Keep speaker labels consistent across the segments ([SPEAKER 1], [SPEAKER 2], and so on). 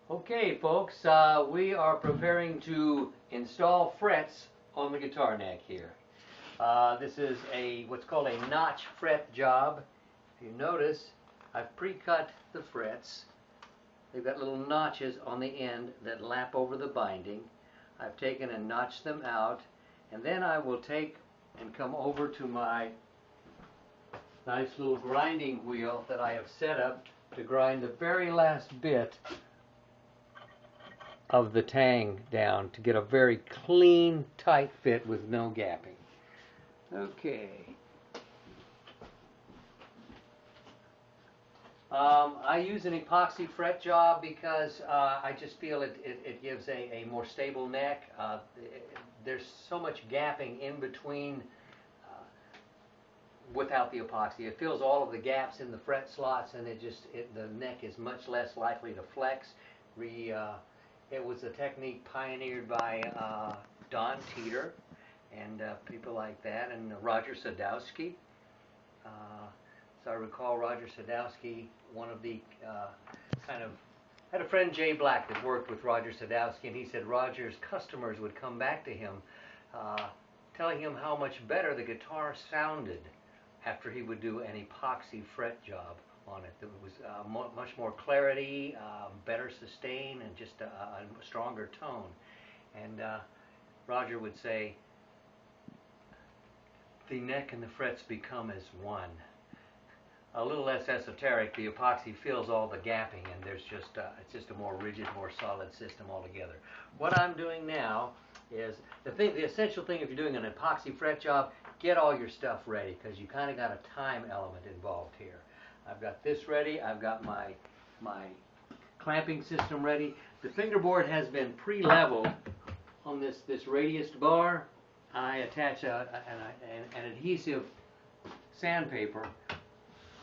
[SPEAKER 1] Okay, folks, we are preparing to install frets on the guitar neck here. This is what's called a notch fret job. If you notice, I've pre-cut the frets. They've got little notches on the end that lap over the binding. I've taken and notched them out, and then I will take and come over to my nice little grinding wheel that I have set up to grind the very last bit of the tang down to get a very clean, tight fit with no gapping. Okay. I use an epoxy fret job because I just feel it gives a more stable neck. There's so much gapping in between without the epoxy. It fills all of the gaps in the fret slots, and the neck is much less likely to flex. It was a technique pioneered by Don Teeter and people like that, and Roger Sadowski. So I recall Roger Sadowski, one of the had a friend, Jay Black, that worked with Roger Sadowski, and he said Roger's customers would come back to him telling him how much better the guitar sounded after he would do an epoxy fret job on it. There was much more clarity, better sustain, and just a stronger tone. And Roger would say, the neck and the frets become as one. A little less esoteric, the epoxy fills all the gapping, and it's just a more rigid, more solid system altogether. What I'm doing now is the essential thing if you're doing an epoxy fret job, get all your stuff ready, because you kind of got a time element involved here. I've got this ready. I've got my clamping system ready. The fingerboard has been pre-leveled on this radiused bar. I attach an adhesive sandpaper,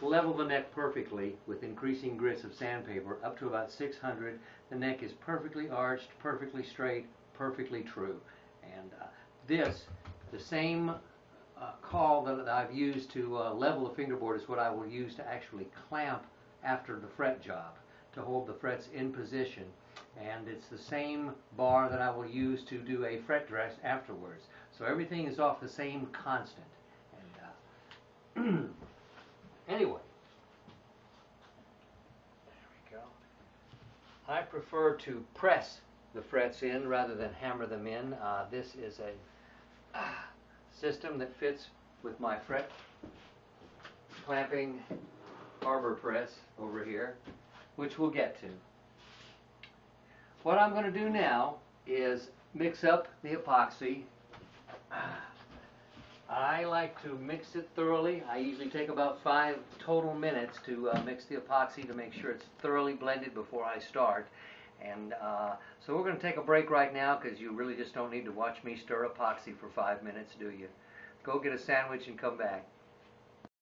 [SPEAKER 1] level the neck perfectly with increasing grits of sandpaper up to about 600. The neck is perfectly arched, perfectly straight, perfectly true. And the same caul that I've used to level the fingerboard is what I will use to actually clamp after the fret job, to hold the frets in position. And it's the same bar that I will use to do a fret dress afterwards. So everything is off the same constant. And anyway, there we go. I prefer to press the frets in rather than hammer them in. This is a system that fits with my fret clamping arbor press over here, which we'll get to. What I'm going to do now is mix up the epoxy. I like to mix it thoroughly. I usually take about 5 total minutes to mix the epoxy to make sure it's thoroughly blended before I start. And so we're going to take a break right now, because you really just don't need to watch me stir epoxy for 5 minutes, do you? Go get a sandwich and come back.